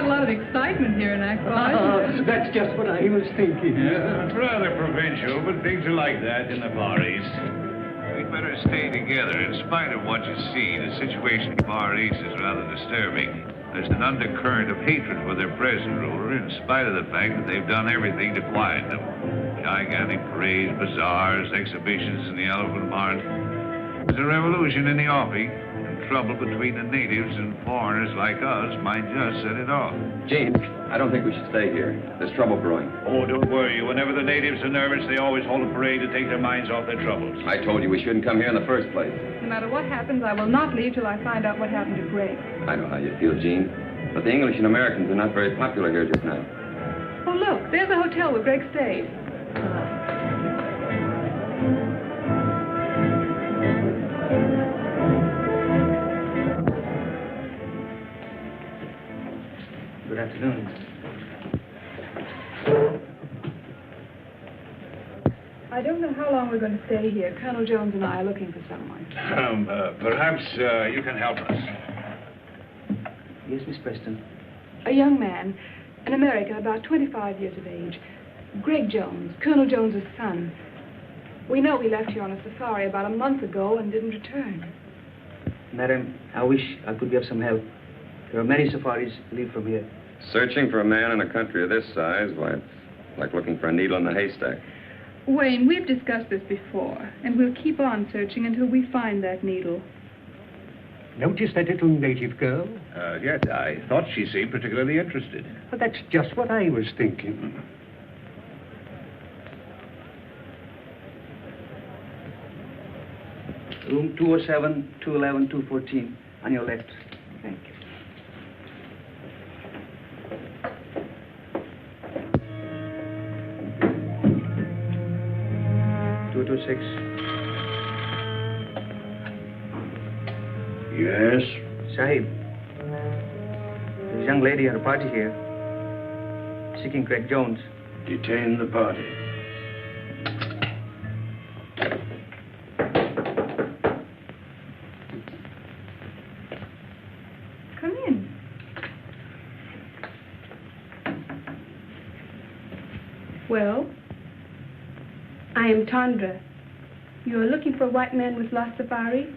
a lot of excitement here in Akbar. That's just what I was thinking. Yeah, it's rather provincial, but things are like that in the Far East. We'd better stay together. In spite of what you see, the situation in the Far East is rather disturbing. There's an undercurrent of hatred for their present ruler, in spite of the fact that they've done everything to quiet them. Gigantic parades, bazaars, exhibitions in the elephant mart. There's a revolution in the offing, and trouble between the natives and foreigners like us might just set it off. Gene, I don't think we should stay here. There's trouble brewing. Oh, don't worry. Whenever the natives are nervous, they always hold a parade to take their minds off their troubles. I told you we shouldn't come here in the first place. No matter what happens, I will not leave till I find out what happened to Greg. I know how you feel, Gene. But the English and Americans are not very popular here just now. Oh, look, there's the hotel where Greg stayed. Good afternoon. I don't know how long we're going to stay here. Colonel Jones and I are looking for someone. Perhaps you can help us. Yes, Miss Preston. A young man, in America, about 25 years of age. Greg Jones, Colonel Jones's son. We know he left here on a safari about a month ago and didn't return. Madam, I wish I could be of some help. There are many safaris leave from here. Searching for a man in a country of this size, why, it's like looking for a needle in the haystack. Wayne, we've discussed this before, and we'll keep on searching until we find that needle. Notice that little native girl? Yes, I thought she seemed particularly interested. Well, that's just what I was thinking. Room 207, 211, 214, on your left. Thank you. Six. Yes? Sahib, there's a young lady at a party here, seeking Greg Jones. Detain the party. Come in. Well? I am Tandra. You are looking for a white man with lost safari?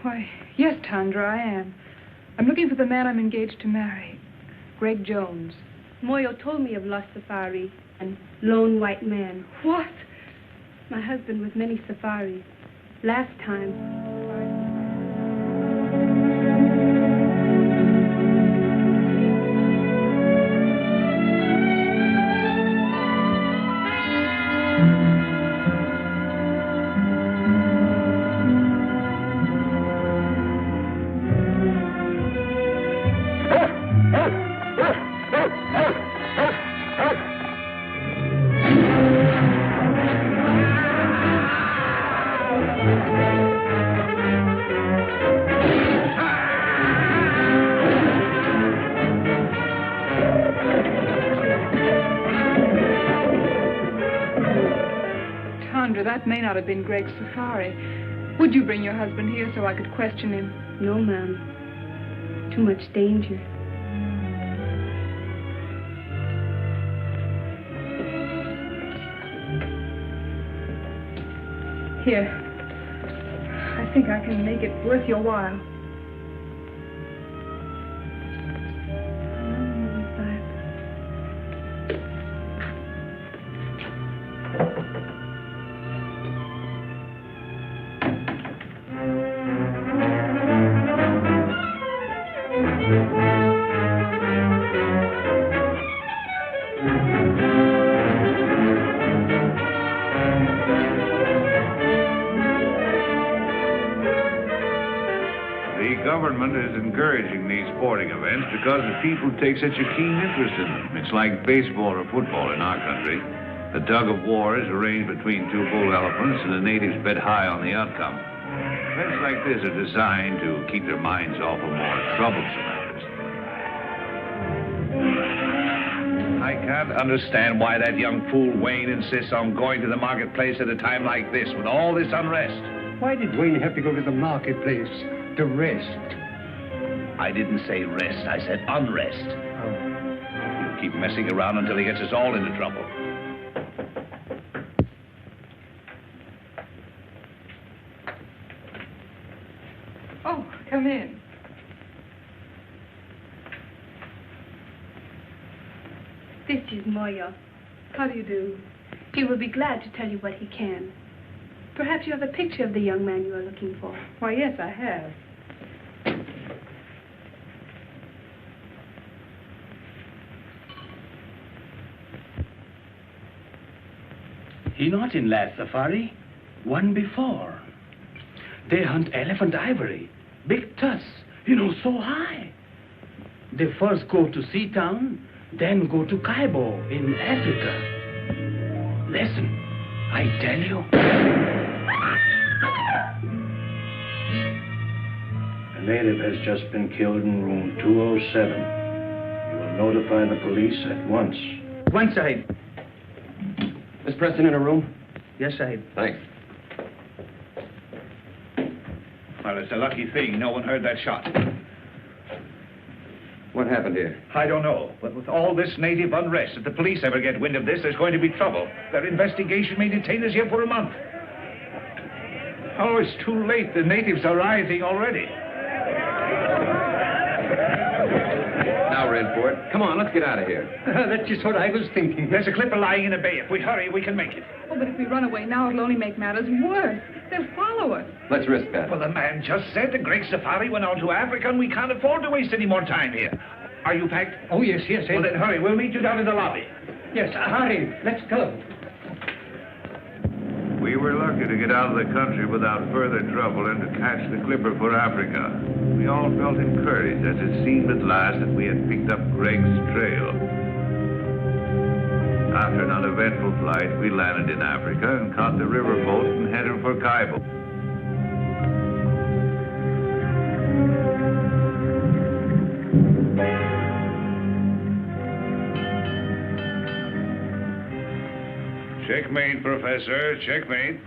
Why, yes, Tandra, I am. I'm looking for the man I'm engaged to marry, Greg Jones. Moyo told me of lost safari and lone white man. What? My husband with many safaris. Last time. That may not have been Greg's safari. Would you bring your husband here so I could question him? No, ma'am. Too much danger. Here. I think I can make it worth your while. Encouraging these sporting events because the people take such a keen interest in them. It's like baseball or football in our country. The tug of war is arranged between two bull elephants, and the natives bet high on the outcome. Events like this are designed to keep their minds off of more troublesome matters. I can't understand why that young fool Wayne insists on going to the marketplace at a time like this with all this unrest. Why did Wayne have to go to the marketplace? To rest? I didn't say rest. I said unrest. Oh. keep messing around until he gets us all into trouble. Oh, come in. This is Moyo. How do you do? He will be glad to tell you what he can. Perhaps you have a picture of the young man you are looking for. Why, yes, I have. He not in last safari, one before. They hunt elephant ivory, big tusks, so high. They first go to Seatown, then go to Kaibo in Africa. Listen, I tell you. A native has just been killed in room 207. You will notify the police at once. One side. Miss Preston in a room? Yes, Sahib. Thanks. Well, it's a lucky thing no one heard that shot. What happened here? I don't know, but with all this native unrest, if the police ever get wind of this, there's going to be trouble. Their investigation may detain us here for a month. Oh, it's too late. The natives are rising already. Now we're in for it. Come on, let's get out of here. That's just what I was thinking. There's a clipper lying in a bay. If we hurry, we can make it. Oh, but if we run away now, it'll only make matters worse. They'll follow us. Let's risk that. Well, the man just said the Great Safari went on to Africa, and we can't afford to waste any more time here. Are you packed? Oh, yes, yes. Well, then hurry. We'll meet you down in the lobby. Yes, hurry. Let's go. We were lucky to get out of the country without further trouble and to catch the clipper for Africa. We all felt encouraged as it seemed at last that we had picked up Greg's trail. After an uneventful flight, we landed in Africa and caught the riverboat and headed for Kaibo. Checkmate, Professor. Checkmate.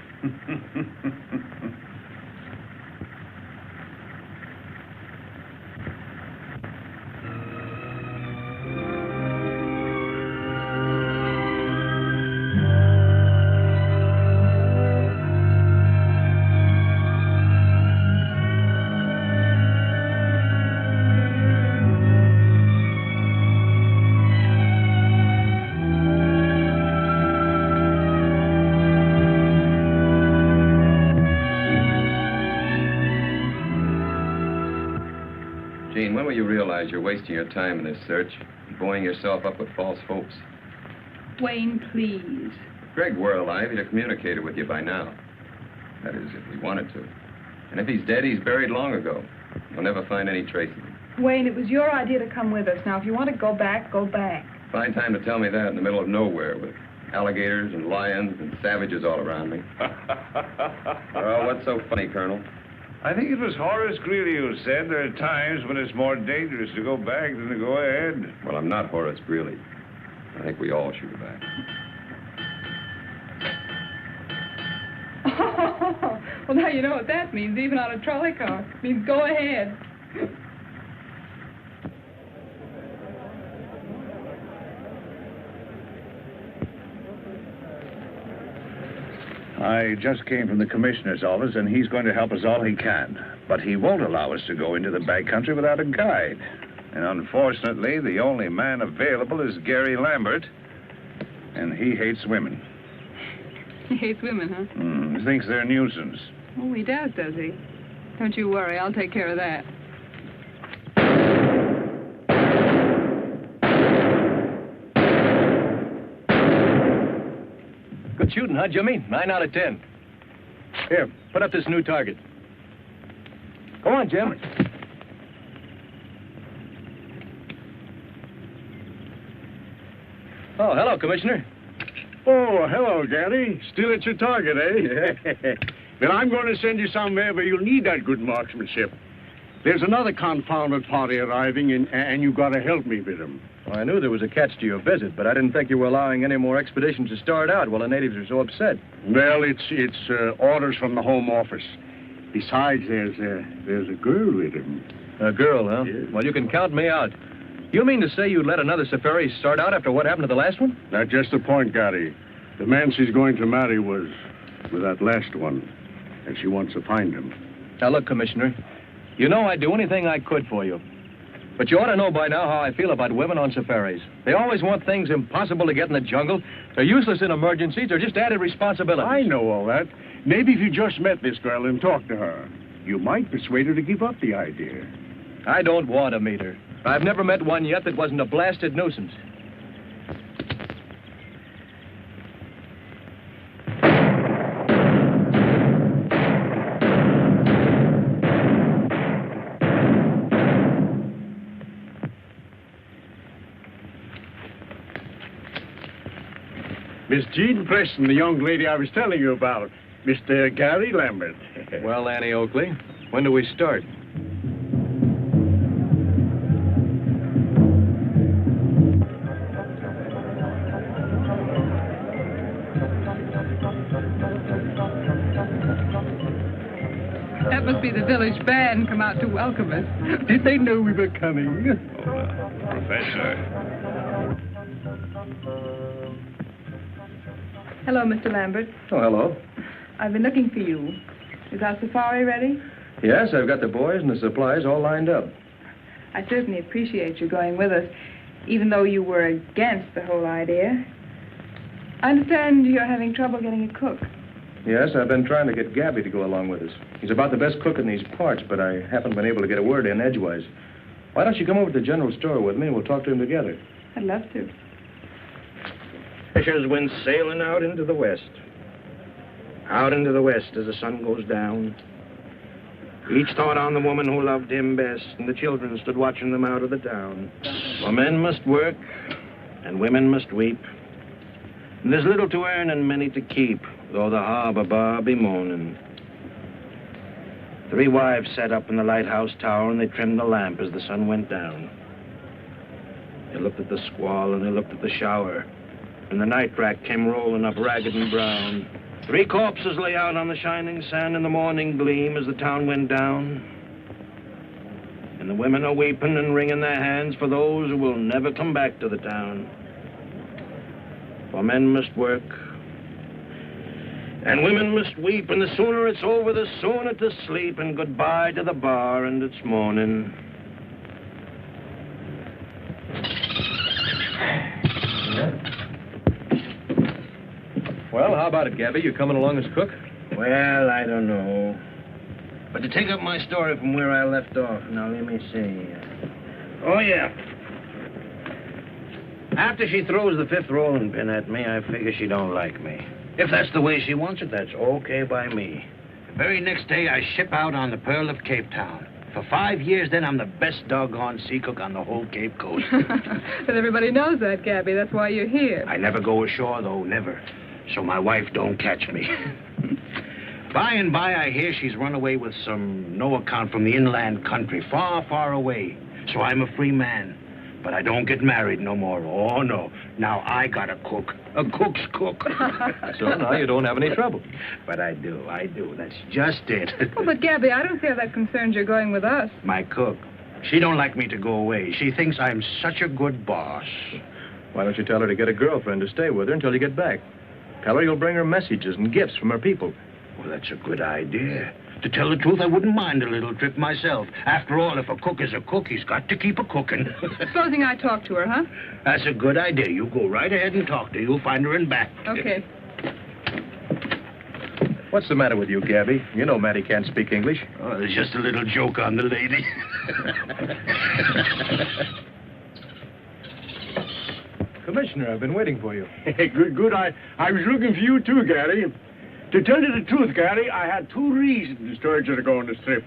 Gene, when will you realize you're wasting your time in this search, buoying yourself up with false hopes? Wayne, please. If Greg were alive, he'd have communicated with you by now. That is, if he wanted to. And if he's dead, he's buried long ago. You'll never find any trace of him. Wayne, it was your idea to come with us. Now, if you want to go back, go back. Fine time to tell me that in the middle of nowhere with alligators and lions and savages all around me. Well, what's so funny, Colonel? I think it was Horace Greeley who said there are times when it's more dangerous to go back than to go ahead. Well, I'm not Horace Greeley. I think we all should go back. Well, now you know what that means, even on a trolley car. It means go ahead. I just came from the commissioner's office, and he's going to help us all he can. But he won't allow us to go into the back country without a guide. And unfortunately, the only man available is Gary Lambert, and he hates women. He hates women, huh? He thinks they're a nuisance. Oh, he does he? Don't you worry, I'll take care of that. Good shooting, huh, Jimmy? 9 out of 10. Here, put up this new target. Go on, Jim. Oh, hello, Commissioner. Oh, hello, Gary. Still at your target, eh? Well, I'm going to send you somewhere where you'll need that good marksmanship. There's another confounded party arriving, and you've got to help me with them. Well, I knew there was a catch to your visit, but I didn't think you were allowing any more expeditions to start out while the natives are so upset. Well, it's orders from the Home Office. Besides, there's a girl with him. A girl, huh? Yes. Well, you can count me out. You mean to say you'd let another safari start out after what happened to the last one? That's just the point, Gary. The man she's going to marry was that last one, and she wants to find him. Now, look, Commissioner, you know I'd do anything I could for you. But you ought to know by now how I feel about women on safaris. They always want things impossible to get in the jungle. They're useless in emergencies. They're just added responsibilities. I know all that. Maybe if you just met this girl and talked to her, you might persuade her to give up the idea. I don't want to meet her. I've never met one yet that wasn't a blasted nuisance. Miss Jean Preston, the young lady I was telling you about. Mr. Gary Lambert. Well, Annie Oakley, when do we start? That must be the village band come out to welcome us. Did they know we were coming? Professor. Hello, Mr. Lambert. Oh, hello. I've been looking for you. Is our safari ready? Yes, I've got the boys and the supplies all lined up. I certainly appreciate you going with us, even though you were against the whole idea. I understand you're having trouble getting a cook. Yes, I've been trying to get Gabby to go along with us. He's about the best cook in these parts, but I haven't been able to get a word in edgewise. Why don't you come over to the general store with me and we'll talk to him together? I'd love to. Fishers went sailing out into the west. Out into the west as the sun goes down. Each thought on the woman who loved him best, and the children stood watching them out of the town. For men must work, and women must weep. And there's little to earn and many to keep, though the harbor bar be moaning. 3 wives sat up in the lighthouse tower, and they trimmed the lamp as the sun went down. They looked at the squall, and they looked at the shower. And the night rack came rolling up ragged and brown. 3 corpses lay out on the shining sand in the morning gleam as the town went down. And the women are weeping and wringing their hands for those who will never come back to the town. For men must work, and women must weep, and the sooner it's over, the sooner to sleep, and goodbye to the bar and its morning. Well, how about it, Gabby? You coming along as cook? Well, I don't know. But to take up my story from where I left off, now let me see. Oh, yeah. After she throws the 5th rolling pin at me, I figure she don't like me. If that's the way she wants it, that's okay by me. The very next day, I ship out on the Pearl of Cape Town. For 5 years, then, I'm the best doggone sea cook on the whole Cape Coast. But everybody knows that, Gabby. That's why you're here. I never go ashore, though, never. So my wife don't catch me. By and by, I hear she's run away with some no account from the inland country, far, far away. So I'm a free man. But I don't get married no more. Oh, no. Now I got a cook. A cook's cook. So now you don't have any trouble. But I do. That's just it. Oh, but Gabby, I don't see how that concerns your going with us. My cook. She don't like me to go away. She thinks I'm such a good boss. Why don't you tell her to get a girlfriend to stay with her until you get back? Tell her you'll bring her messages and gifts from her people. Well, that's a good idea. To tell the truth, I wouldn't mind a little trip myself. After all, if a cook is a cook, he's got to keep a cooking. Supposing I talk to her, huh? That's a good idea. You go right ahead and talk to her. You'll find her in back. Okay. What's the matter with you, Gabby? You know Mattie can't speak English. Oh, there's just a little joke on the lady. Commissioner, I've been waiting for you. Good. I was looking for you, too, Gary. To tell you the truth, Gary, I had 2 reasons to urge you to go on this trip.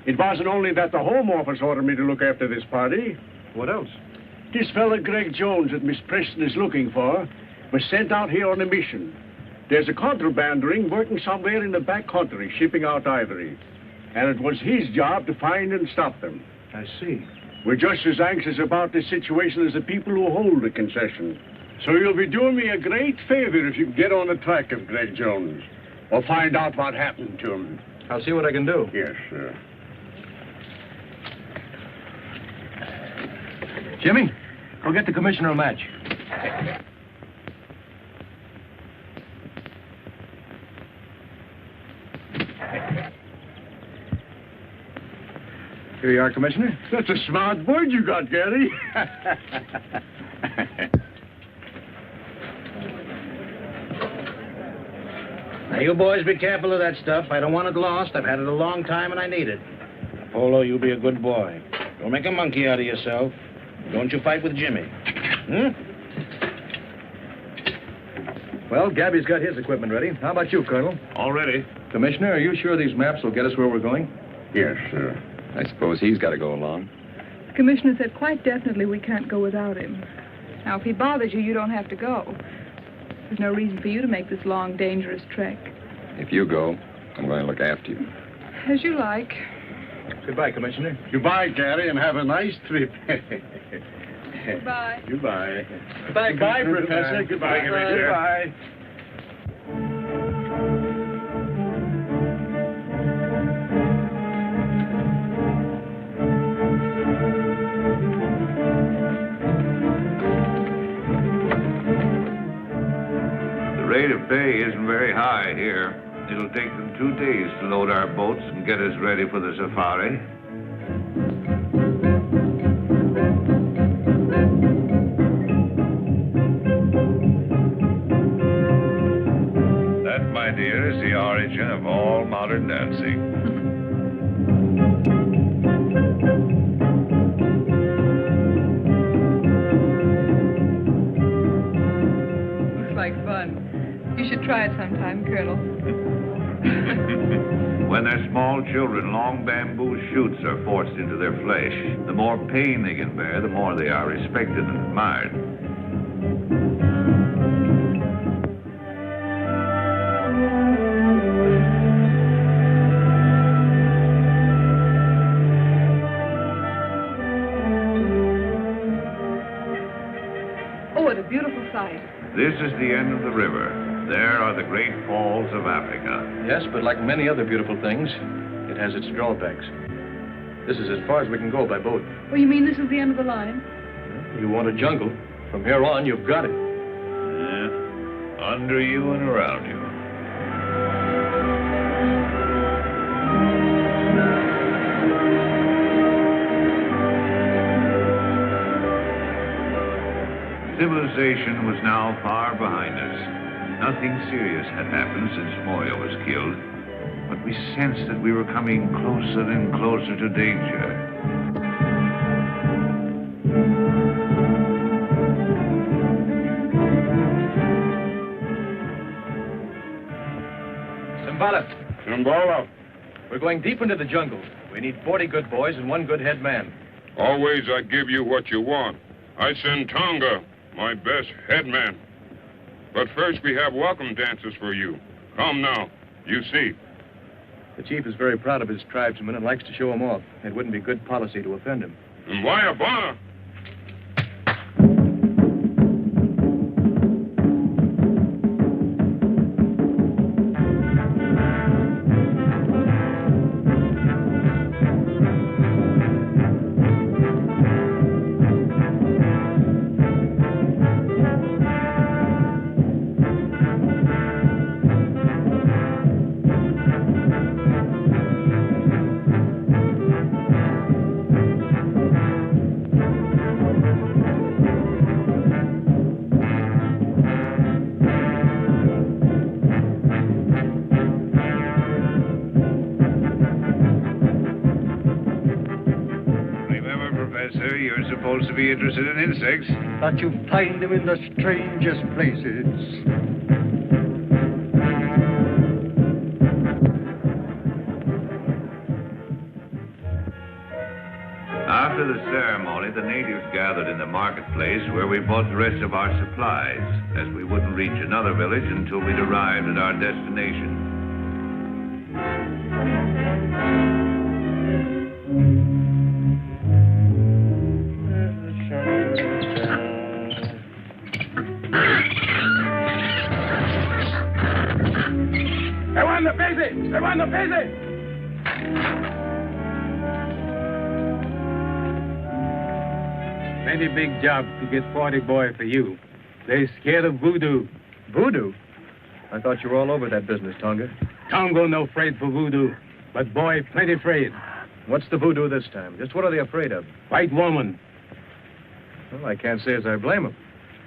It wasn't only that the Home Office ordered me to look after this party. What else? This fella, Greg Jones, that Miss Preston is looking for, was sent out here on a mission. There's a contraband ring working somewhere in the back country, shipping out ivory. And it was his job to find and stop them. I see. We're just as anxious about this situation as the people who hold the concession. So you'll be doing me a great favor if you can get on the track of Greg Jones, or find out what happened to him. I'll see what I can do. Yes, sir. Jimmy, go get the commissioner a match. Here you are, Commissioner. That's a smart bird you got, Gary. Now, you boys be careful of that stuff. I don't want it lost. I've had it a long time and I need it. Polo, you be a good boy. Don't make a monkey out of yourself. Don't you fight with Jimmy. Well, Gabby's got his equipment ready. How about you, Colonel? All ready. Commissioner, are you sure these maps will get us where we're going? Yes, sir. I suppose he's got to go along. The commissioner said quite definitely we can't go without him. Now, if he bothers you, you don't have to go. There's no reason for you to make this long, dangerous trek. If you go, I'm going to look after you. As you like. Goodbye, Commissioner. Goodbye, Gary, and have a nice trip. Goodbye. Goodbye. Goodbye, Professor. Goodbye, Commissioner. Goodbye. The rate of pay isn't very high here. It'll take them 2 days to load our boats and get us ready for the safari. That, my dear, is the origin of all modern dancing. Looks like fun. You should try it sometime, Colonel. When they're small children, long bamboo shoots are forced into their flesh. The more pain they can bear, the more they are respected and admired. Oh, what a beautiful sight. This is the end of the river. There are the great falls of Africa. Yes, but like many other beautiful things, it has its drawbacks. This is as far as we can go by boat. Oh, you mean this is the end of the line? You want a jungle. From here on, you've got it. Under you and around you. Civilization was now far behind us. Nothing serious had happened since Moya was killed, but we sensed that we were coming closer and closer to danger. Simbala. We're going deep into the jungle. We need 40 good boys and 1 good head man. Always I give you what you want. I send Tonga, my best head man. But first we have welcome dances for you. Come now, you see. The chief is very proud of his tribesmen and likes to show them off. It wouldn't be good policy to offend him. And why a bother? You're supposed to be interested in insects. That you find them in the strangest places. After the ceremony, the natives gathered in the marketplace where we bought the rest of our supplies, as we wouldn't reach another village until we'd arrived at our destination. plenty big job to get 40 boy for you. They scared of voodoo. Voodoo? I thought you were all over that business, Tonga. Tongo no afraid for voodoo, but boy plenty afraid. What's the voodoo this time? Just what are they afraid of? White woman. Well, I can't say as I blame them.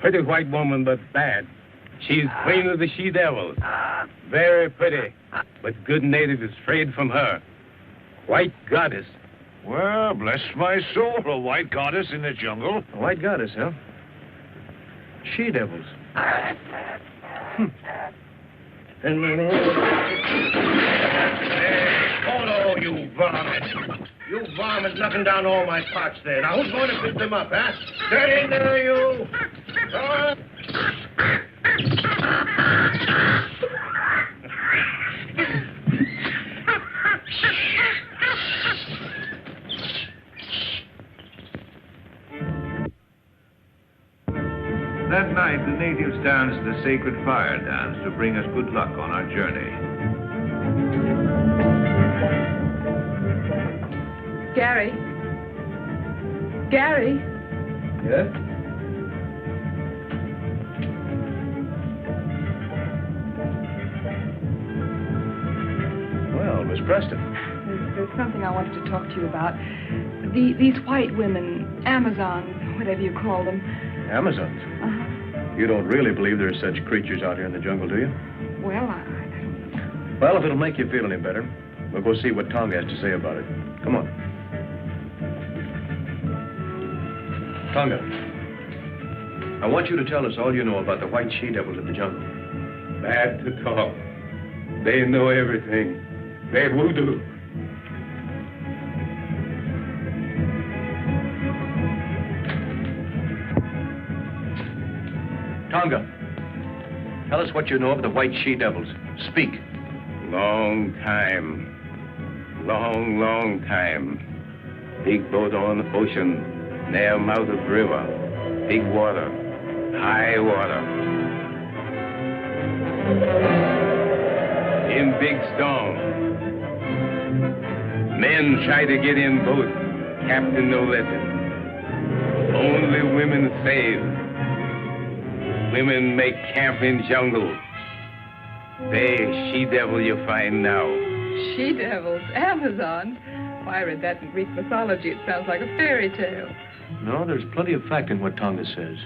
Pretty white woman, but bad. She's queen of the she-devils. Very pretty, but good native is afraid from her. White goddess. Well, bless my soul, a white goddess in the jungle. A white goddess, huh? She-devils. Oh, you varmint. You varmint knocking down all my pots there. Now, who's going to pick them up, huh? Get in there, you. That night, the natives danced the sacred fire dance to bring us good luck on our journey. Gary? Gary? Yes? Well, Miss Preston. There's something I wanted to talk to you about. These white women, Amazons, whatever you call them. Amazons? Uh-huh. You don't really believe there's such creatures out here in the jungle, do you? Well, I don't know. Well, if it'll make you feel any better, we'll go see what Tonga has to say about it. Come on. Tonga, I want you to tell us all you know about the white she-devils of the jungle. Bad to talk. They know everything. They voodoo. Tonga, tell us what you know of the white she-devils. Speak. Long time. Long time. Big boat on the ocean, near mouth of river. Big water, high water. In big storm. Men try to get in boat. Captain no let them. Only women save. Women make camp in jungle. They she-devil you find now. She-devils? Amazons? Why, I read that in Greek mythology. It sounds like a fairy tale. No, there's plenty of fact in what Tonga says.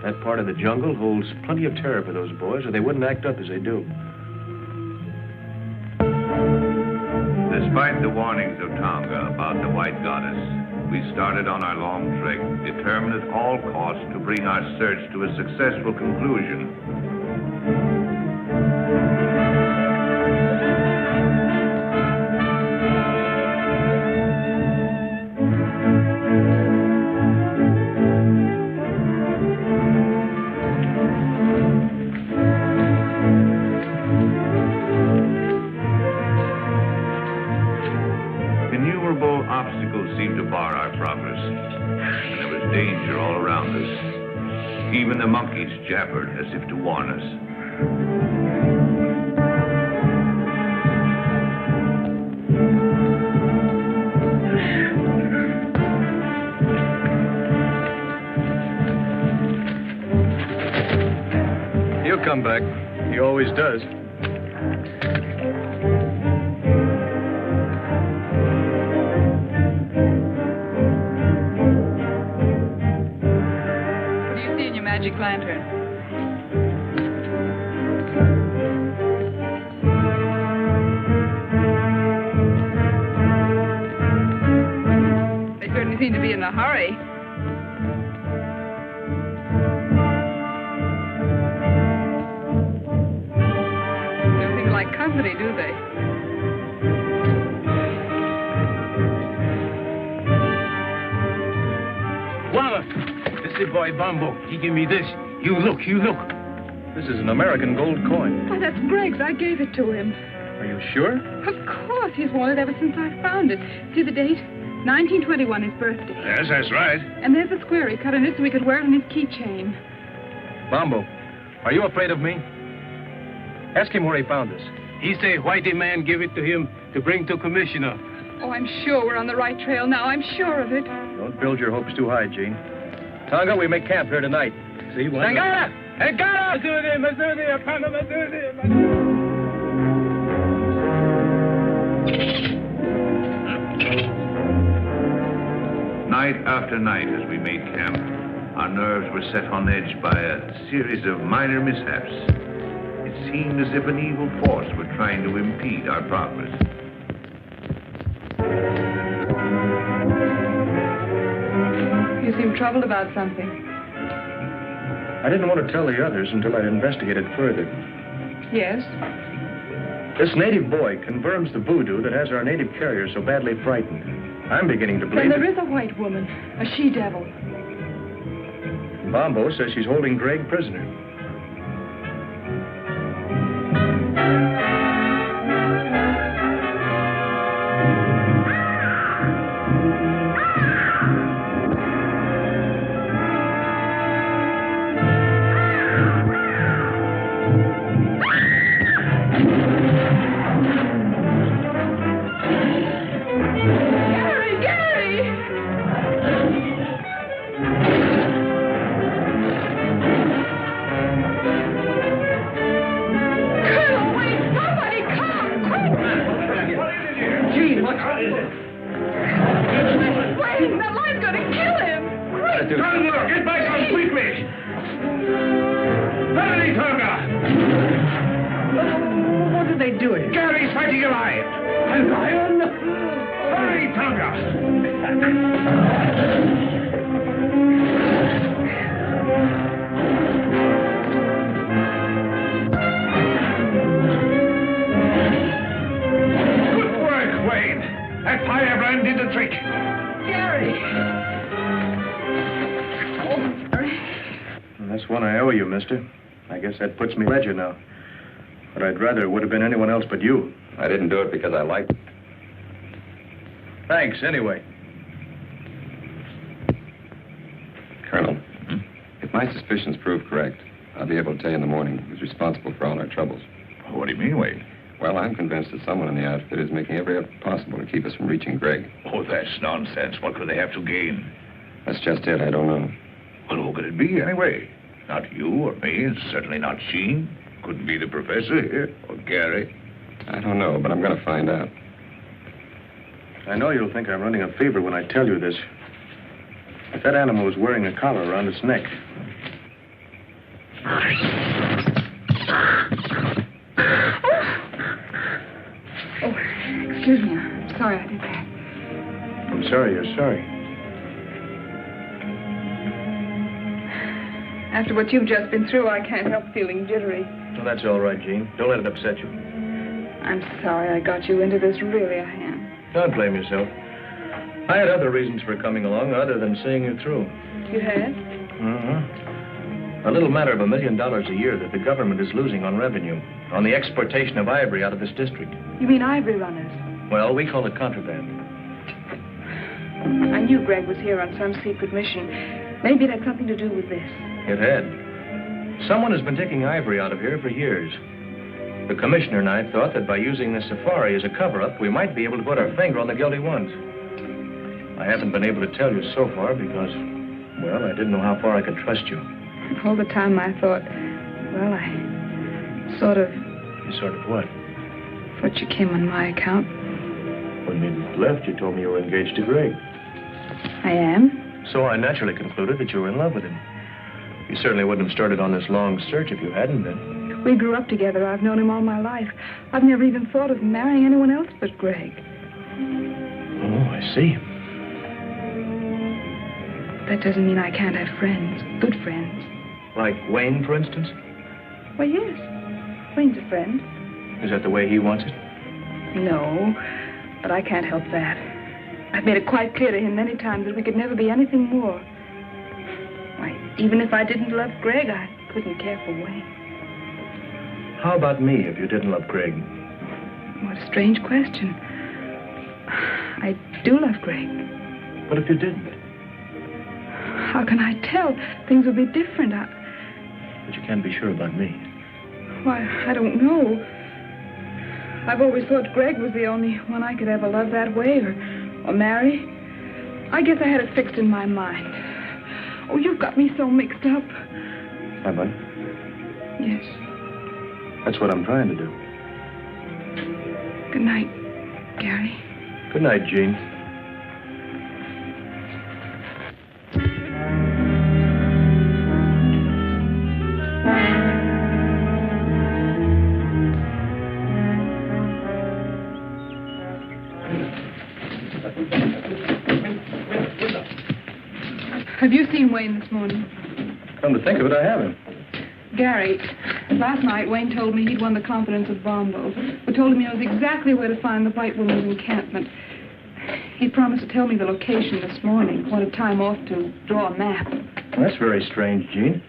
That part of the jungle holds plenty of terror for those boys, or they wouldn't act up as they do. Despite the warnings of Tonga about the white goddess, we started on our long trek, determined at all costs to bring our search to a successful conclusion. Innumerable obstacles seemed to bar our progress, and there was danger all around us. Even the monkeys jabbered as if to warn us. He'll come back. He always does. Magic lantern. They certainly seem to be in a hurry. Don't seem like company, do they? Walla! This is boy Bumbo. He give me this. You look. This is an American gold coin. Why, that's Greg's. I gave it to him. Are you sure? Of course. He's worn it ever since I found it. See the date? 1921, his birthday. Yes, that's right. And there's the square he cut in it so he could wear it on his keychain. Bombo, are you afraid of me? Ask him where he found this. He say whitey man give it to him to bring to commissioner. Oh, I'm sure we're on the right trail now. I'm sure of it. Don't build your hopes too high, Gene. Tonga, we make camp here tonight. See, why Tangana! Tangana! Night after night as we made camp, our nerves were set on edge by a series of minor mishaps. It seemed as if an evil force were trying to impede our progress. You seem troubled about something. I didn't want to tell the others until I'd investigated further. Yes? This native boy confirms the voodoo that has our native carrier so badly frightened. I'm beginning to believe Then there is a white woman, a she-devil. Bombo says she's holding Greg prisoner. I guess that puts me ledger now. But I'd rather it would have been anyone else but you. I didn't do it because I liked it. Thanks, anyway. Colonel, if my suspicions prove correct, I'll be able to tell you in the morning who's responsible for all our troubles. What do you mean, Wade? Well, I'm convinced that someone in the outfit is making every effort possible to keep us from reaching Greg. Oh, that's nonsense. What could they have to gain? That's just it. I don't know. Well, who could it be, anyway? Not you or me, and certainly not Sheen. Couldn't be the professor here, or Gary. I don't know, but I'm going to find out. I know you'll think I'm running a fever when I tell you this. If that animal was wearing a collar around its neck. Oh, excuse me. I'm sorry I did that. I'm sorry you're sorry. After what you've just been through, I can't help feeling jittery. Well, that's all right, Jean. Don't let it upset you. I'm sorry I got you into this. Really, I am. Don't blame yourself. I had other reasons for coming along other than seeing you through. You had? A little matter of $1 million a year that the government is losing on revenue, on the exportation of ivory out of this district. You mean ivory runners? Well, we call it contraband. I knew Greg was here on some secret mission. Maybe it had something to do with this. It had. Someone has been taking ivory out of here for years. The commissioner and I thought that by using this safari as a cover-up, we might be able to put our finger on the guilty ones. I haven't been able to tell you so far because, well, I didn't know how far I could trust you. All the time I thought, well, I sort of... You sort of what? Thought you came on my account. When you left, you told me you were engaged to Greg. I am? So I naturally concluded that you were in love with him. You certainly wouldn't have started on this long search if you hadn't been. We grew up together. I've known him all my life. I've never even thought of marrying anyone else but Greg. Oh, I see. That doesn't mean I can't have friends, good friends. Like Wayne, for instance? Why, yes. Wayne's a friend. Is that the way he wants it? No, but I can't help that. I've made it quite clear to him many times that we could never be anything more. Why, even if I didn't love Greg, I couldn't care for Wayne. How about me if you didn't love Greg? What a strange question. I do love Greg. But if you didn't? How can I tell? Things would be different. But you can't be sure about me. Why, I don't know. I've always thought Greg was the only one I could ever love that way or marry. I guess I had it fixed in my mind. Oh, you've got me so mixed up. Have I? Yes. That's what I'm trying to do. Good night, Gary. Good night, Jean. Have you seen Wayne this morning? Come to think of it, I haven't. Gary, last night Wayne told me he'd won the confidence of Bombo, who told him he knows exactly where to find the white woman's encampment. He promised to tell me the location this morning. Wanted time off to draw a map. Well, that's very strange, Jean.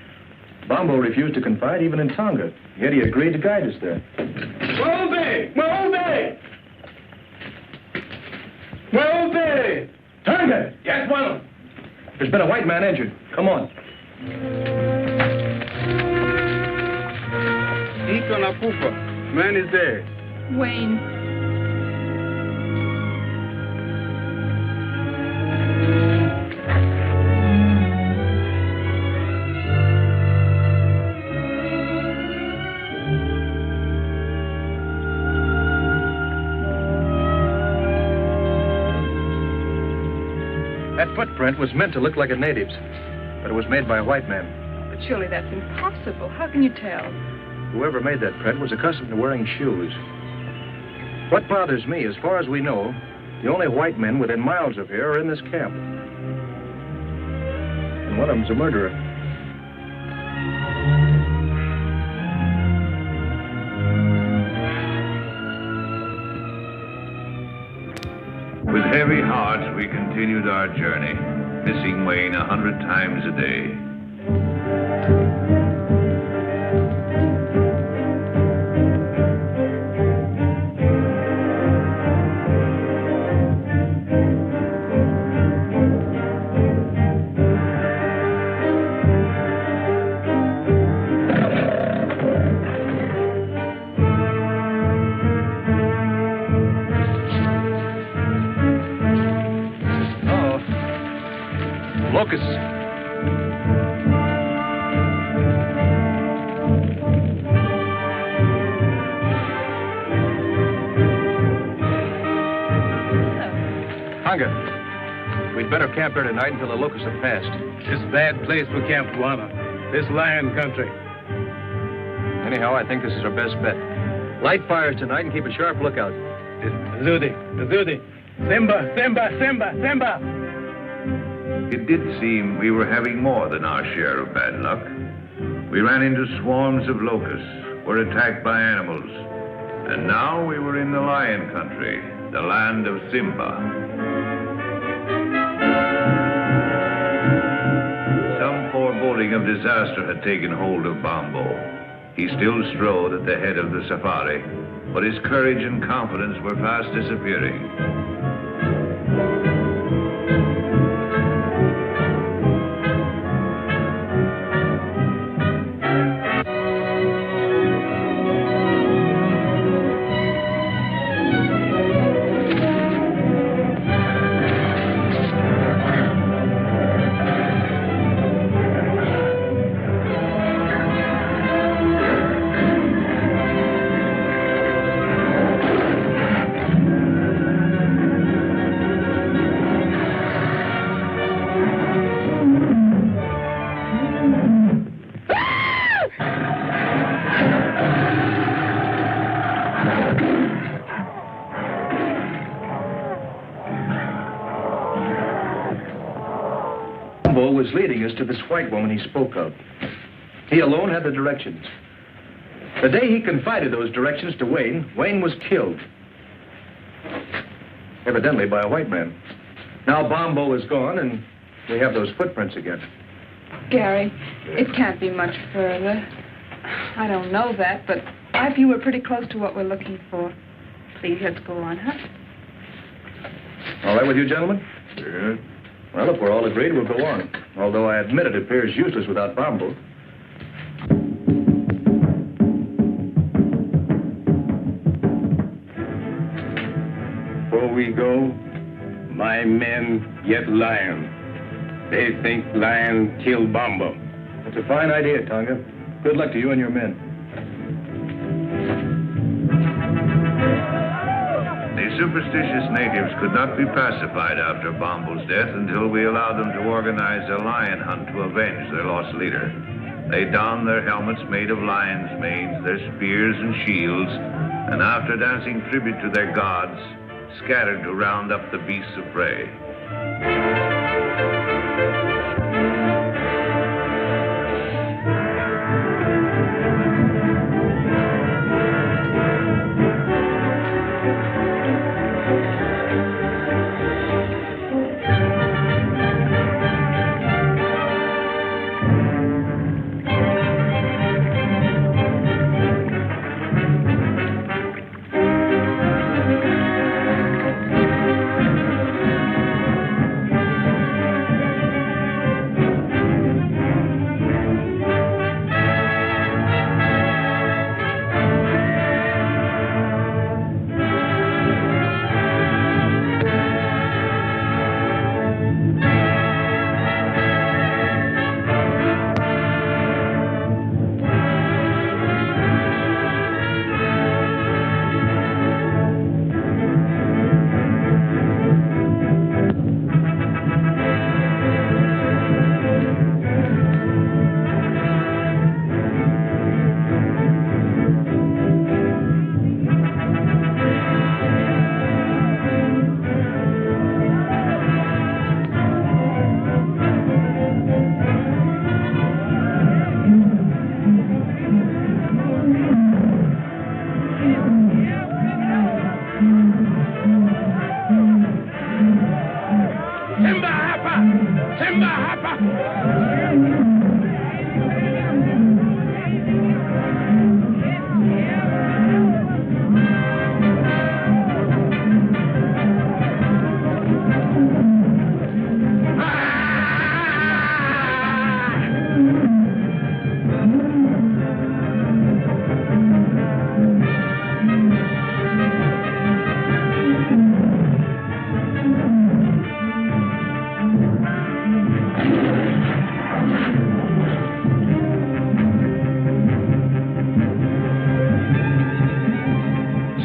Bombo refused to confide even in Tonga, yet he agreed to guide us there. Move! Move! Move! Tonga! Yes, well. There's been a white man injured. Come on. Iko nakufa. Man is dead. Wayne. That footprint was meant to look like a native's, but it was made by a white man. But surely that's impossible. How can you tell? Whoever made that print was accustomed to wearing shoes. What bothers me, as far as we know, the only white men within miles of here are in this camp. And one of them's a murderer. With heavy hearts, we continued our journey, missing Wayne 100 times a day. Locusts. Tonga, we'd better camp here tonight until the locusts have passed. It's a bad place for Camp Guana. This lion country. Anyhow, I think this is our best bet. Light fires tonight and keep a sharp lookout. Zudi. Simba, Simba, Simba, Simba. It did seem we were having more than our share of bad luck. We ran into swarms of locusts, were attacked by animals, and now we were in the lion country, the land of Simba. Some foreboding of disaster had taken hold of Bombo. He still strode at the head of the safari, but his courage and confidence were fast disappearing. Was leading us to this white woman he spoke of. He alone had the directions. The day he confided those directions to Wayne, Wayne was killed. Evidently by a white man. Now Bombo is gone, and we have those footprints again. Gary, it can't be much further. I don't know that, but I feel we're pretty close to what we're looking for. Please, let's go on, huh? All right with you, gentlemen? Yeah. Well, if we're all agreed, we'll go on. Although I admit it appears useless without Bombo. Before we go, my men yet lion. They think lion killed Bombo. That's a fine idea, Tonga. Good luck to you and your men. The superstitious natives could not be pacified after Bombo's death until we allowed them to organize a lion hunt to avenge their lost leader. They donned their helmets made of lions' manes, their spears and shields, and after dancing tribute to their gods, scattered to round up the beasts of prey.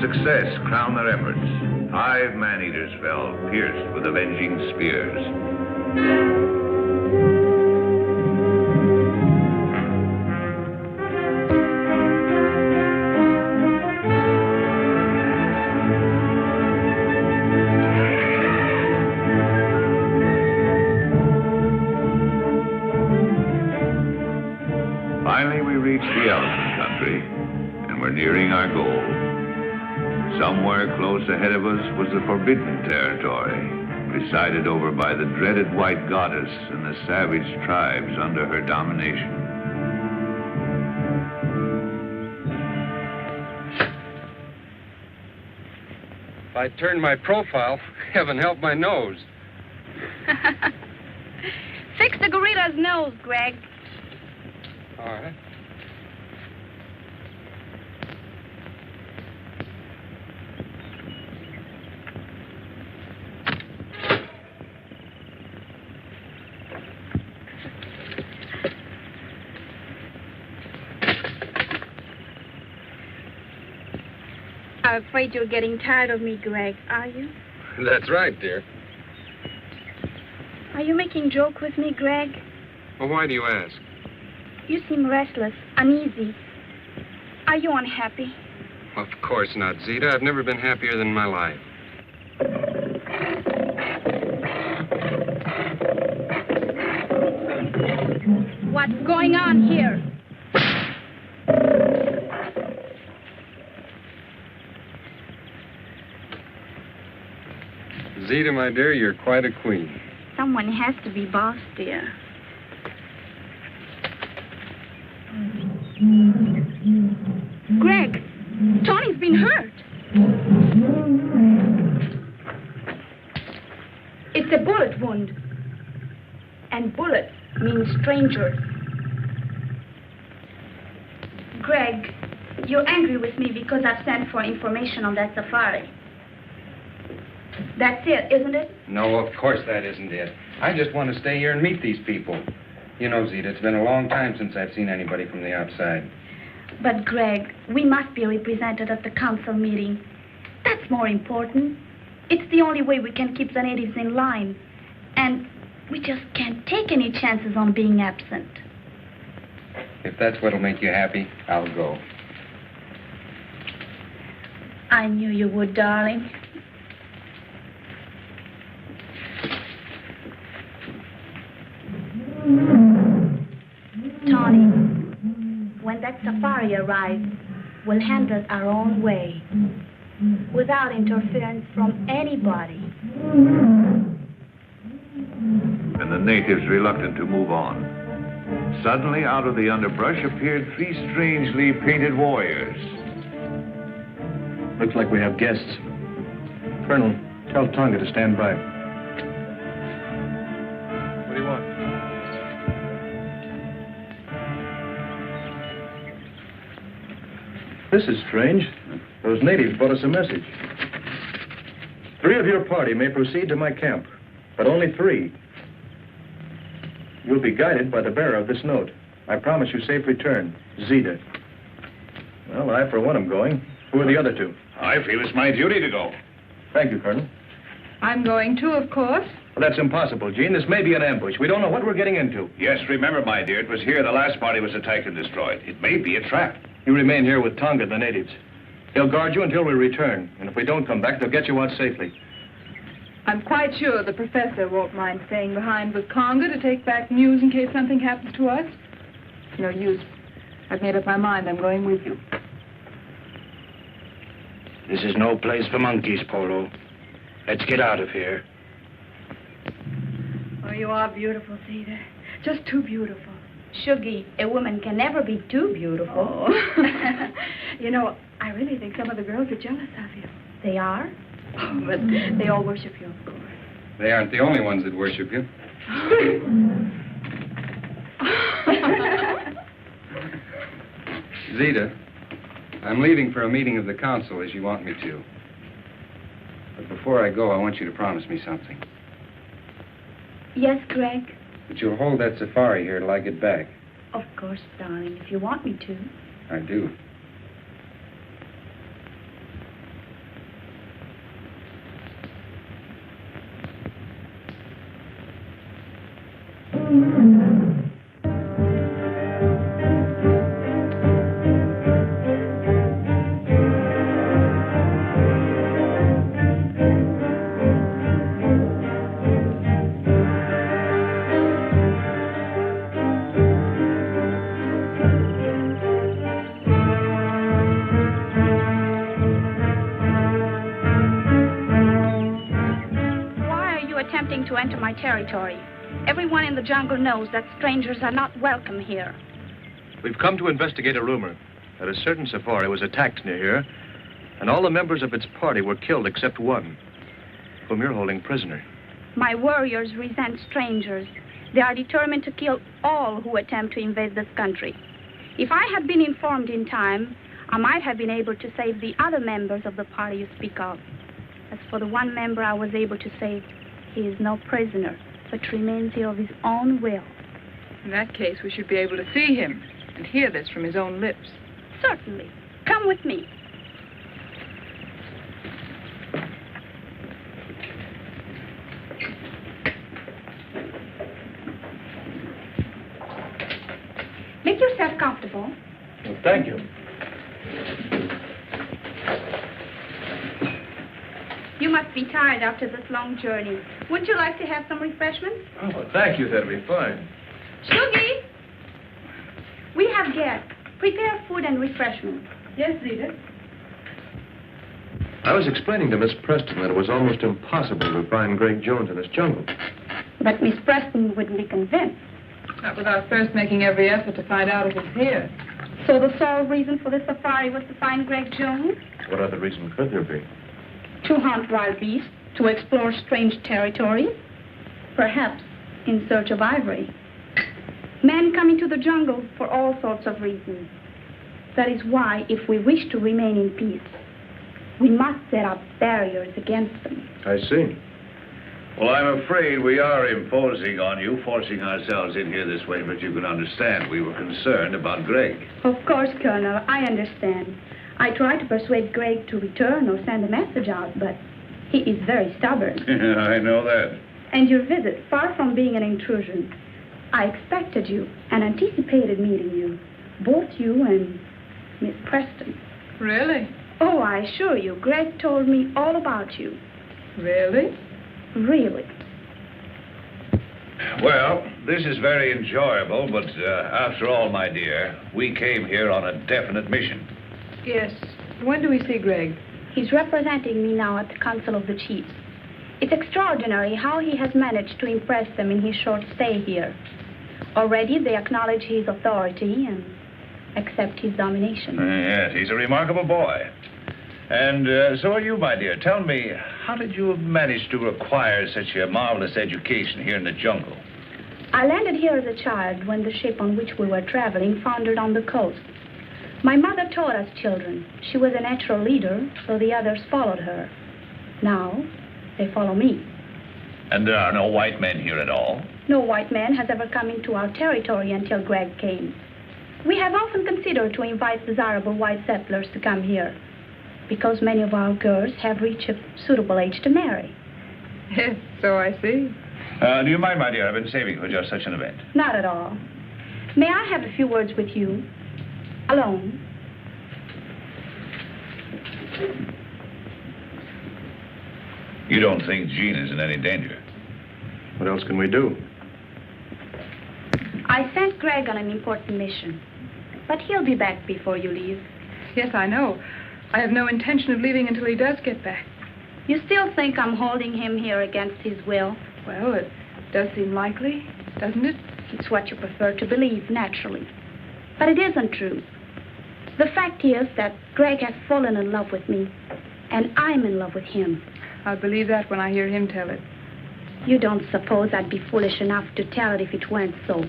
Success crowned their efforts. 5 man-eaters fell, pierced with avenging spears. Finally, we reached the elephant country, and we're nearing our goal. Somewhere close ahead of us was the forbidden territory, presided over by the dreaded white goddess and the savage tribes under her domination. If I turned my profile, heaven help my nose. Fix the gorilla's nose, Greg. All right. I'm afraid you're getting tired of me, Greg, are you? That's right, dear. Are you making joke with me, Greg? Well, why do you ask? You seem restless, uneasy. Are you unhappy? Of course not, Zita. I've never been happier than in my life. What's going on here? Zita, my dear, you're quite a queen. Someone has to be boss, dear. Greg, Tony's been hurt. It's a bullet wound. And bullets mean strangers. Greg, you're angry with me because I've sent for information on that safari. That's it, isn't it? No, of course that isn't it. I just want to stay here and meet these people. You know, Zita, it's been a long time since I've seen anybody from the outside. But, Greg, we must be represented at the council meeting. That's more important. It's the only way we can keep the natives in line. And we just can't take any chances on being absent. If that's what'll make you happy, I'll go. I knew you would, darling. Tawny, when that safari arrives, we'll handle it our own way, without interference from anybody. And the natives reluctant to move on. Suddenly, out of the underbrush appeared 3 strangely painted warriors. Looks like we have guests. Colonel, tell Tonga to stand by. What do you want? This is strange. Those natives brought us a message. 3 of your party may proceed to my camp, but only 3. You'll be guided by the bearer of this note. I promise you safe return. Zita. Well, I, for one, am going. Who are the other 2? I feel it's my duty to go. Thank you, Colonel. I'm going too, of course. Well, that's impossible, Jean. This may be an ambush. We don't know what we're getting into. Yes, remember, my dear, it was here the last party was attacked and destroyed. It may be a trap. You remain here with Tonga, the natives. They'll guard you until we return. And if we don't come back, they'll get you out safely. I'm quite sure the professor won't mind staying behind with Conga to take back news in case something happens to us. No use. I've made up my mind. I'm going with you. This is no place for monkeys, Polo. Let's get out of here. Oh, you are beautiful, Zita. Just too beautiful. Shuggy, a woman can never be too beautiful. Oh. You know, I really think some of the girls are jealous of you. They are? Oh, but they all worship you, of course. They aren't the only ones that worship you. Zita, I'm leaving for a meeting of the council as you want me to. But before I go, I want you to promise me something. Yes, Greg? That you'll hold that safari here till I get back. Of course, darling, if you want me to. I do. To enter my territory. Everyone in the jungle knows that strangers are not welcome here. We've come to investigate a rumor that a certain safari was attacked near here, and all the members of its party were killed except one, whom you're holding prisoner. My warriors resent strangers. They are determined to kill all who attempt to invade this country. If I had been informed in time, I might have been able to save the other members of the party you speak of. As for the one member I was able to save, he is no prisoner, but remains here of his own will. In that case, we should be able to see him and hear this from his own lips. Certainly. Come with me. Make yourself comfortable. Well, thank you. You must be tired after this long journey. Wouldn't you like to have some refreshments? Oh, well, thank you. That'll be fine. Shuggy! We have guests. Prepare food and refreshments. Yes, Zita. I was explaining to Miss Preston that it was almost impossible to find Greg Jones in this jungle. But Miss Preston wouldn't be convinced. Not without first making every effort to find out if it's here. So the sole reason for this safari was to find Greg Jones? What other reason could there be? To hunt wild beasts, to explore strange territory, perhaps in search of ivory. Men come into the jungle for all sorts of reasons. That is why, if we wish to remain in peace, We must set up barriers against them. I see. Well, I'm afraid we are imposing on you, forcing ourselves in here this way, but you can understand we were concerned about Greg. Of course, Colonel, I understand. I tried to persuade Greg to return or send a message out, but he is very stubborn. I know that. And your visit, far from being an intrusion, I expected you and anticipated meeting you, both you and Miss Preston. Really? Oh, I assure you, Greg told me all about you. Really? Really. Well, this is very enjoyable, but after all, my dear, we came here on a definite mission. Yes. When do we see Greg? He's representing me now at the Council of the Chiefs. It's extraordinary how he has managed to impress them in his short stay here. Already they acknowledge his authority and accept his domination. Yes, he's a remarkable boy. And so are you, my dear. Tell me, how did you manage to acquire such a marvelous education here in the jungle? I landed here as a child when the ship on which we were traveling foundered on the coast. My mother taught us children. She was a natural leader, so the others followed her. Now, they follow me. And there are no white men here at all? No white man has ever come into our territory until Greg came. We have often considered to invite desirable white settlers to come here, because many of our girls have reached a suitable age to marry. Yes, so I see. Do you mind, my dear? I've been saving for just such an event. Not at all. May I have a few words with you? Alone. You don't think Jean is in any danger? What else can we do? I sent Greg on an important mission, but he'll be back before you leave. Yes, I know. I have no intention of leaving until he does get back. You still think I'm holding him here against his will? Well, it does seem likely, doesn't it? It's what you prefer to believe, naturally. But it isn't true. The fact is that Greg has fallen in love with me, and I'm in love with him. I'll believe that when I hear him tell it. You don't suppose I'd be foolish enough to tell it if it weren't so,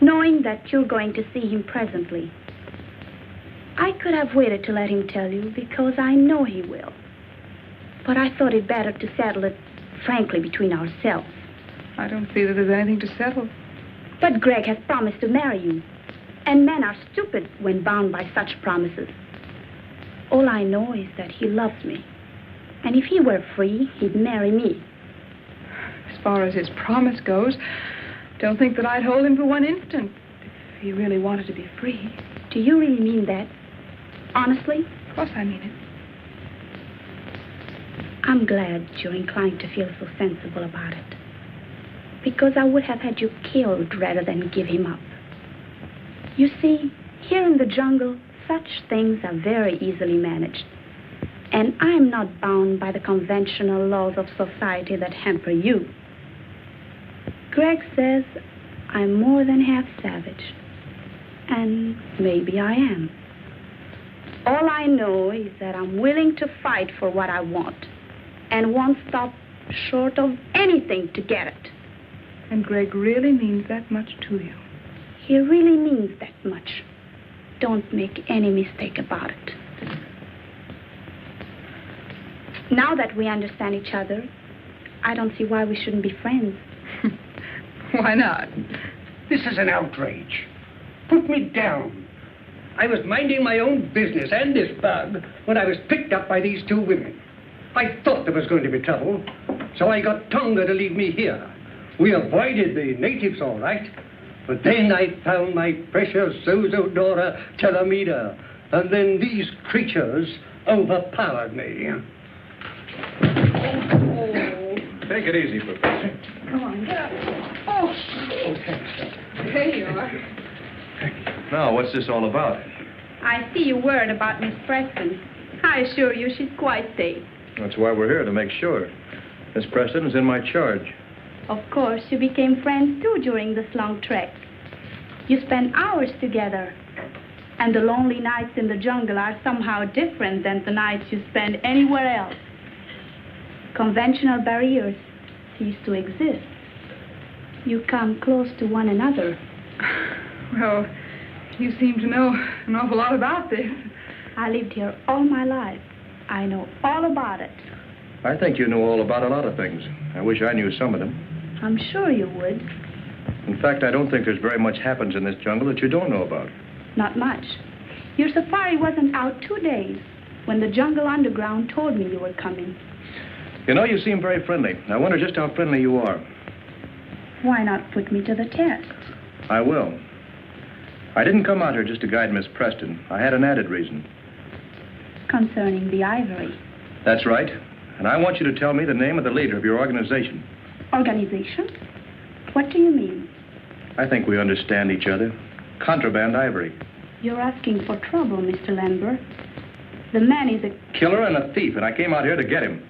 knowing that you're going to see him presently. I could have waited to let him tell you because I know he will. But I thought it better to settle it frankly between ourselves. I don't see that there's anything to settle. But Greg has promised to marry you. And men are stupid when bound by such promises. All I know is that he loves me. And if he were free, he'd marry me. As far as his promise goes, don't think that I'd hold him for one instant if he really wanted to be free. Do you really mean that? Honestly? Of course I mean it. I'm glad you're inclined to feel so sensible about it. Because I would have had you killed rather than give him up. You see, here in the jungle, such things are very easily managed. And I'm not bound by the conventional laws of society that hamper you. Greg says I'm more than half savage. And maybe I am. All I know is that I'm willing to fight for what I want. And won't stop short of anything to get it. And Greg really means that much to you. He really means that much. Don't make any mistake about it. Now that we understand each other, I don't see why we shouldn't be friends. Why not? This is an outrage. Put me down. I was minding my own business and this bug when I was picked up by these two women. I thought there was going to be trouble, so I got Tonga to leave me here. We avoided the natives all right, but then I found my precious Zozodora Telemida, and then these creatures overpowered me. Take it easy, Professor. Come on, get up. Oh, thanks. There you are. Now, what's this all about? I see you worried about Miss Preston. I assure you she's quite safe. That's why we're here, to make sure. Miss Preston is in my charge. Of course, you became friends, too, during this long trek. You spent hours together. And the lonely nights in the jungle are somehow different than the nights you spend anywhere else. Conventional barriers cease to exist. You come close to one another. Well, you seem to know an awful lot about this. I lived here all my life. I know all about it. I think you know all about a lot of things. I wish I knew some of them. I'm sure you would. In fact, I don't think there's very much happens in this jungle that you don't know about. Not much. Your safari wasn't out 2 days when the jungle underground told me you were coming. You know, you seem very friendly. I wonder just how friendly you are. Why not put me to the test? I will. I didn't come out here just to guide Miss Preston. I had an added reason. Concerning the ivory. That's right. And I want you to tell me the name of the leader of your organization. Organization? What do you mean? I think we understand each other. Contraband ivory. You're asking for trouble, Mr. Lambert. The man is a killer and a thief, and I came out here to get him.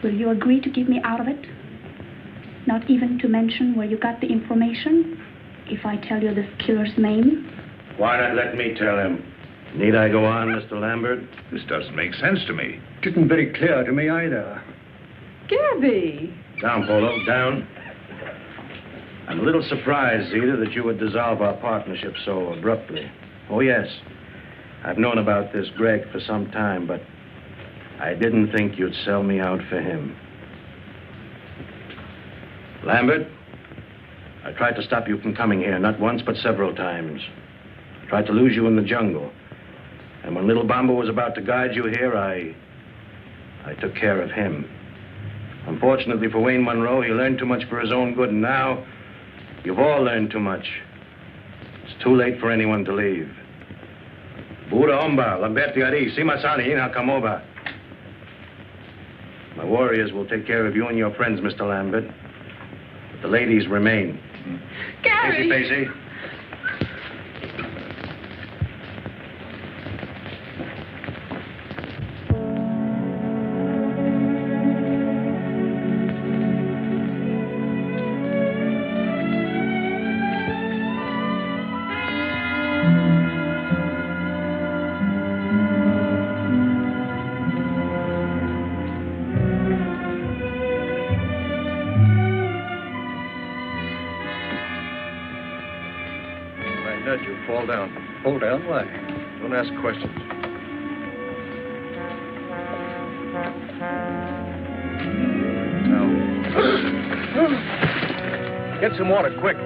Will you agree to keep me out of it? Not even to mention where you got the information? If I tell you this killer's name? Why not let me tell him? Need I go on, Mr. Lambert? This doesn't make sense to me. Didn't very clear to me either. Gabby! Down, Polo, down. I'm a little surprised, Zita, that you would dissolve our partnership so abruptly. Oh, yes. I've known about this Greg for some time, but I didn't think you'd sell me out for him. Lambert, I tried to stop you from coming here, not once, but several times. I tried to lose you in the jungle. And when Little Bomba was about to guide you here, I took care of him. Unfortunately for Wayne Monroe, he learned too much for his own good, and now you've all learned too much. It's too late for anyone to leave. Buddha Omba, Lamberti Ari, Simasani, Inakamoba. My warriors will take care of you and your friends, Mr. Lambert. But the ladies remain. Gary! Pacey, Pacey. Fall down. Fall down? Why? Don't ask questions. Now. Get some water, quick.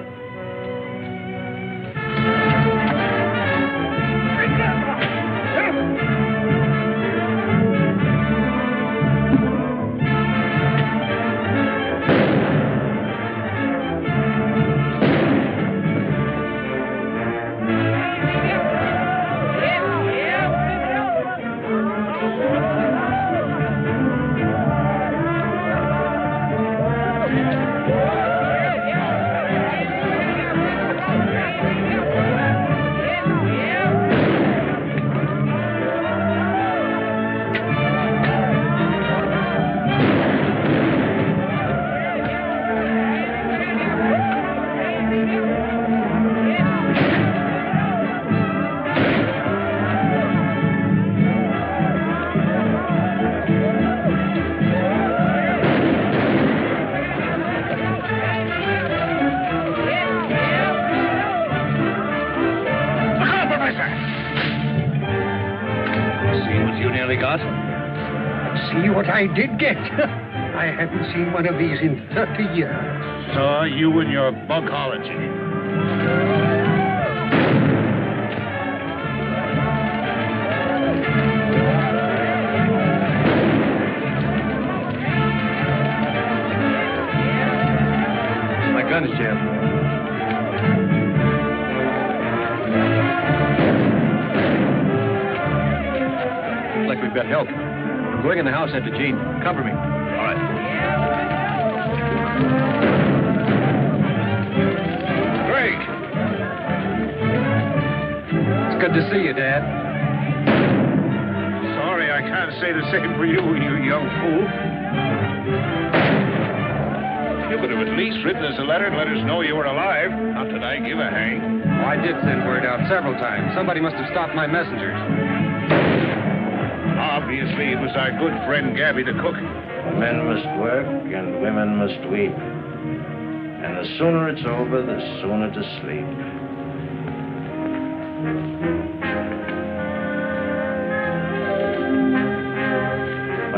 I did get. I haven't seen one of these in 30 years. So you and your bugology. My gun is jammed. Looks like we've got help. Going in the house after Jean. Cover me. All right. Greg! It's good to see you, Dad. Sorry, I can't say the same for you, you young fool. You could have at least written us a letter and let us know you were alive. Not that I give a hang. Oh, I did send word out several times. Somebody must have stopped my messengers. Obviously, it was our good friend Gabby the cook. Men must work and women must weep. And the sooner it's over, the sooner to sleep.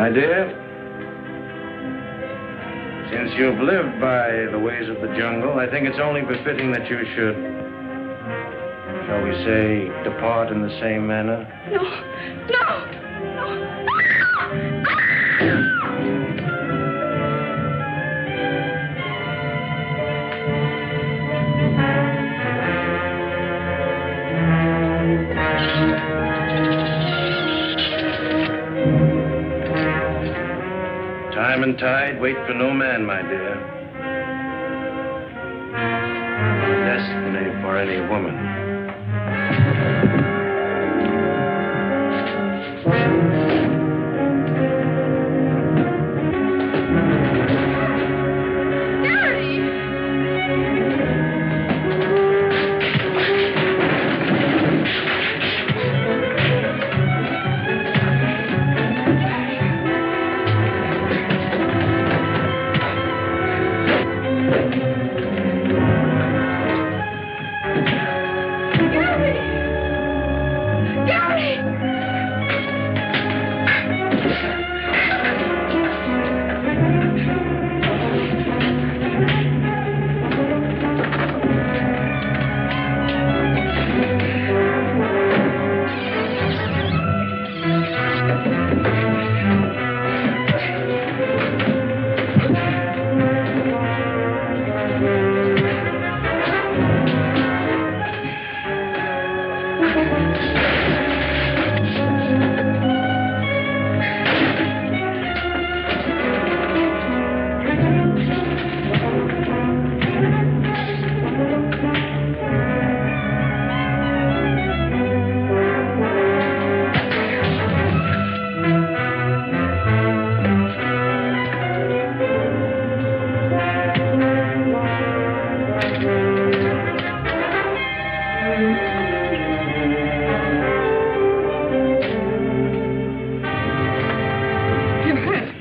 My dear, since you've lived by the ways of the jungle, I think it's only befitting that you should, shall we say, depart in the same manner. No, no, no. Time and tide wait for no man, my dear. Destiny for any woman.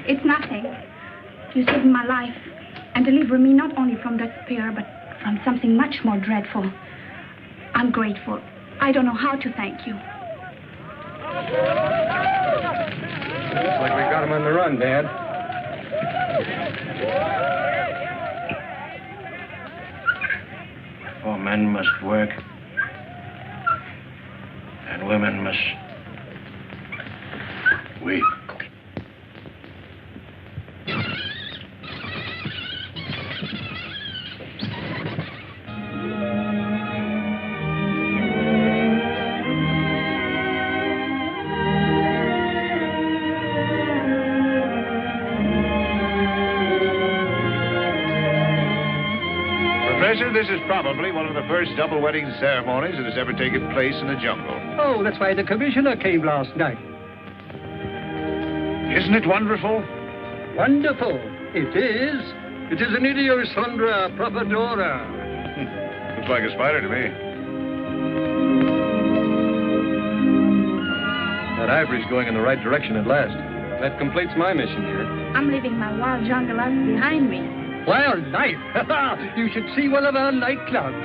It's nothing. You saved my life and delivered me not only from despair, but from something much more dreadful. I'm grateful. I don't know how to thank you. Looks like we got him on the run, Dad. For men must work, and women must weep. Professor, this is probably one of the first double wedding ceremonies that has ever taken place in the jungle. Oh, that's why the commissioner came last night. Isn't it wonderful? Wonderful. It is. It is an Idiosondra propodora. Looks like a spider to me. That ivory's going in the right direction at last. That completes my mission here. I'm leaving my wild jungle life behind me. Wild life? You should see one of our nightclubs.